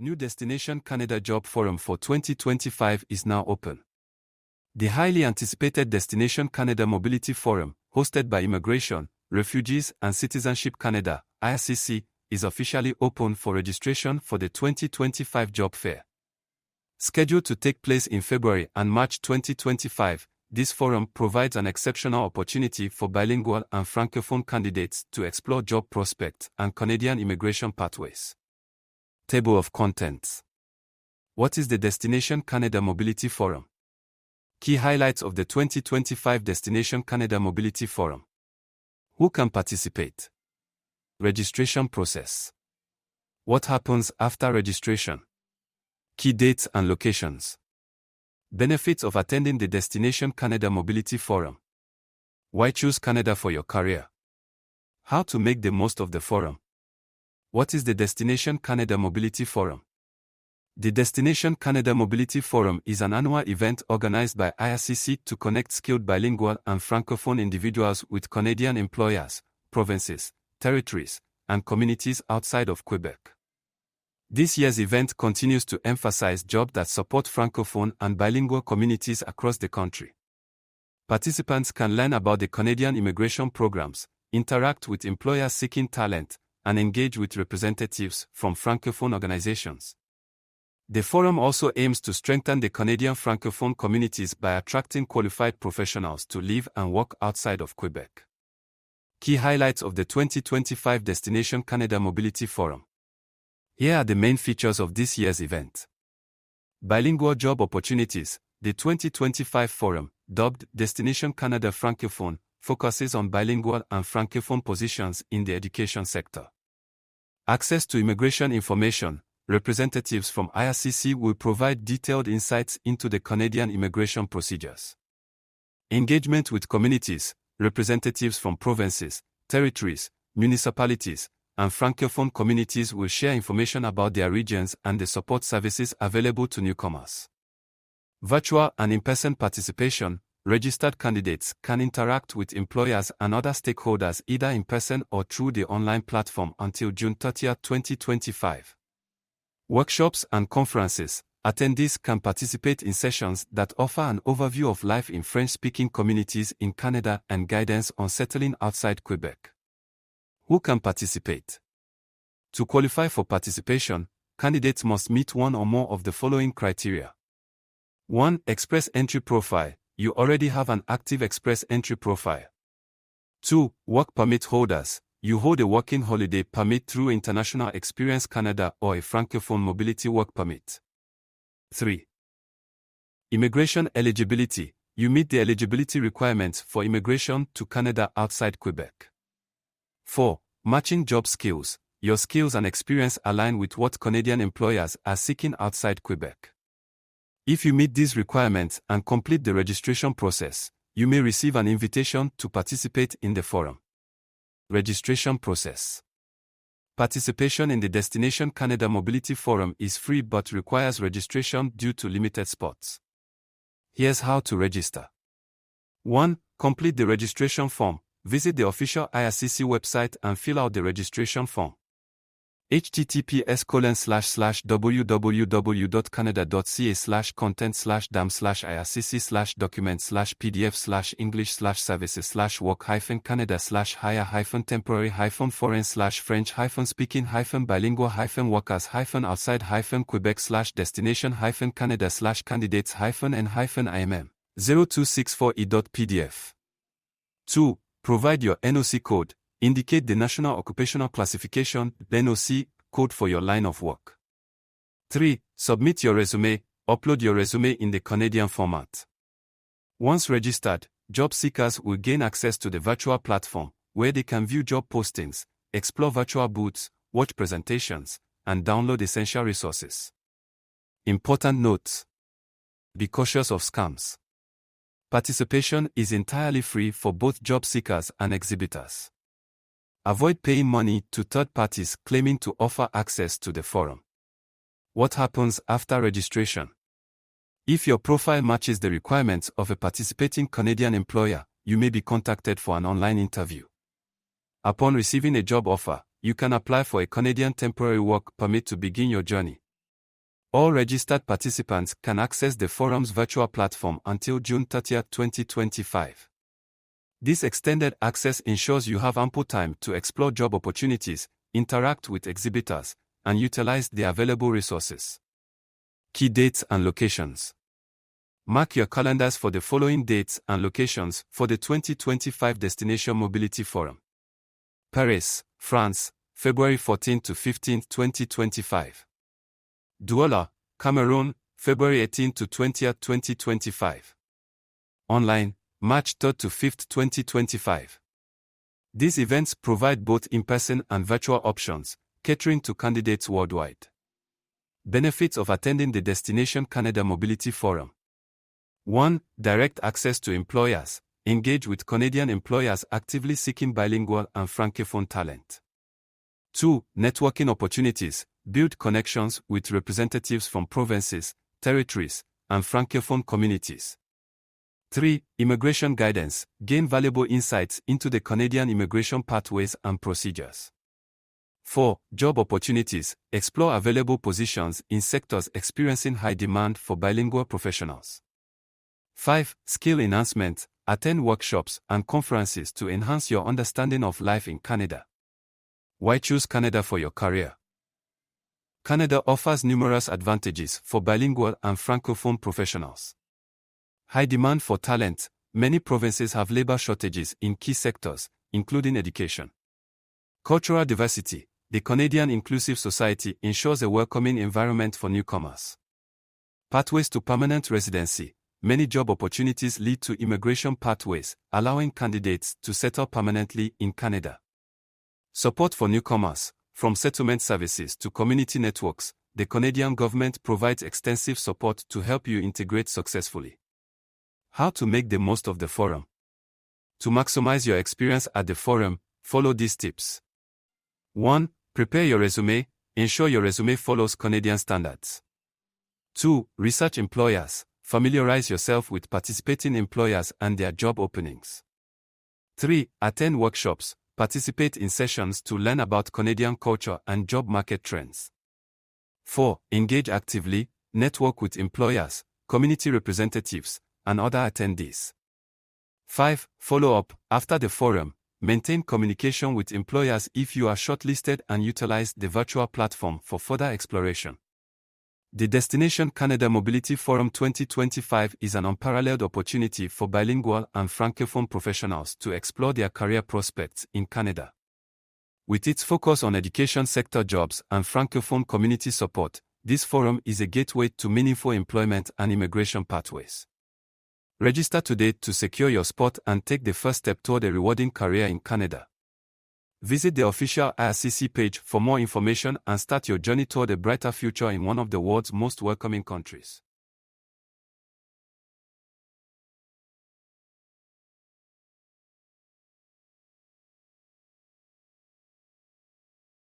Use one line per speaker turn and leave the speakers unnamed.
New Destination Canada Job Forum for 2025 is now open. The highly anticipated Destination Canada Mobility Forum, hosted by Immigration, Refugees and Citizenship Canada, IRCC, is officially open for registration for the 2025 job fair. Scheduled to take place in February and March 2025, this forum provides an exceptional opportunity for bilingual and francophone candidates to explore job prospects and Canadian immigration pathways. Table of contents. What is the Destination Canada Mobility Forum? Key highlights of the 2025 Destination Canada Mobility Forum. Who can participate? Registration process. What happens after registration? Key dates and locations. Benefits of attending the Destination Canada Mobility Forum. Why choose Canada for your career? How to make the most of the forum. What is the Destination Canada Mobility Forum? The Destination Canada Mobility Forum is an annual event organized by IRCC to connect skilled bilingual and francophone individuals with Canadian employers, provinces, territories, and communities outside of Quebec. This year's event continues to emphasize jobs that support francophone and bilingual communities across the country. Participants can learn about the Canadian immigration programs, interact with employers seeking talent, and engage with representatives from francophone organizations. The forum also aims to strengthen the Canadian francophone communities by attracting qualified professionals to live and work outside of Quebec. Key highlights of the 2025 Destination Canada Mobility Forum. Here are the main features of this year's event. Bilingual job opportunities. The 2025 forum, dubbed Destination Canada Francophone, focuses on bilingual and francophone positions in the education sector. Access to immigration information. Representatives from IRCC will provide detailed insights into the Canadian immigration procedures. Engagement with communities. Representatives from provinces, territories, municipalities, and francophone communities will share information about their regions and the support services available to newcomers. Virtual and in-person participation. Registered candidates can interact with employers and other stakeholders either in person or through the online platform until June 30, 2025. Workshops and conferences. Attendees can participate in sessions that offer an overview of life in French-speaking communities in Canada and guidance on settling outside Quebec. Who can participate? To qualify for participation, candidates must meet one or more of the following criteria. 1. Express Entry Profile. You already have an active Express Entry Profile. 2. Work Permit Holders. You hold a working holiday permit through International Experience Canada or a Francophone Mobility Work Permit. 3. Immigration Eligibility. You meet the eligibility requirements for immigration to Canada outside Quebec. 4. Matching job skills. Your skills and experience align with what Canadian employers are seeking outside Quebec. If you meet these requirements and complete the registration process, you may receive an invitation to participate in the forum. Registration process. Participation in the Destination Canada Mobility Forum is free but requires registration due to limited spots. Here's how to register. 1. Complete the registration form. Visit the official IRCC website and fill out the registration form. https://www.canada.ca/content/damn/ircc/documents/pdf/english/services/work-canada/hire-canada/candidates-work-work-destination-canada/candidates-candidates-candidates Indicate the National Occupational Classification, National Occupational Classification, NOC, code for your line of work. 3. Submit your resume. Upload your resume in the Canadian format. Once registered, job seekers will gain access to the virtual platform, where they can view job postings, explore virtual booths, watch presentations, and download essential resources. Important notes. Be cautious of scams. Participation is entirely free for both job seekers and exhibitors. Avoid paying money to third parties claiming to offer access to the forum. What happens after registration? If your profile matches the requirements of a participating Canadian employer, you may be contacted for an online interview. Upon receiving a job offer, you can apply for a Canadian temporary work permit to begin your journey. All registered participants can access the forum's virtual platform until June 30, 2025. This extended access ensures you have ample time to explore job opportunities, interact with exhibitors, and utilize the available resources. Key dates and locations. Mark your calendars for the following dates and locations for the 2025 Destination Mobility Forum. Paris, France, February 14 to 15, 2025. Douala, Cameroon, February 18 to 20, 2025. Online, March 3 to 5, 2025. These events provide both in-person and virtual options, catering to candidates worldwide. Benefits of attending the Destination Canada Mobility Forum. 1. Direct access to employers. Engage with Canadian employers actively seeking bilingual and francophone talent. 2. Networking opportunities. Build connections with representatives from provinces, territories, and francophone communities. 3. Immigration guidance. Gain valuable insights into the Canadian immigration pathways and procedures. 4. Job opportunities. Explore available positions in sectors experiencing high demand for bilingual professionals. 5. Skill enhancement. Attend workshops and conferences to enhance your understanding of life in Canada. Why choose Canada for your career? Canada offers numerous advantages for bilingual and francophone professionals. High demand for talent. Many provinces have labor shortages in key sectors, including education. Cultural diversity. The Canadian Inclusive Society ensures a welcoming environment for newcomers. Pathways to permanent residency. Many job opportunities lead to immigration pathways, allowing candidates to settle permanently in Canada. Support for newcomers. From settlement services to community networks, the Canadian government provides extensive support to help you integrate successfully. How to make the most of the forum. To maximize your experience at the forum, follow these tips. 1. Prepare your resume. Ensure your resume follows Canadian standards. 2. Research employers. Familiarize yourself with participating employers and their job openings. 3. Attend workshops. Participate in sessions to learn about Canadian culture and job market trends. 4. Engage actively. Network with employers, community representatives, and other attendees. 5. Follow up. After the forum, maintain communication with employers if you are shortlisted and utilize the virtual platform for further exploration. The Destination Canada Mobility Forum 2025 is an unparalleled opportunity for bilingual and francophone professionals to explore their career prospects in Canada. With its focus on education sector jobs and francophone community support, this forum is a gateway to meaningful employment and immigration pathways. Register today to secure your spot and take the first step toward a rewarding career in Canada. Visit the official IRCC page for more information and start your journey toward a brighter future in one of the world's most welcoming countries.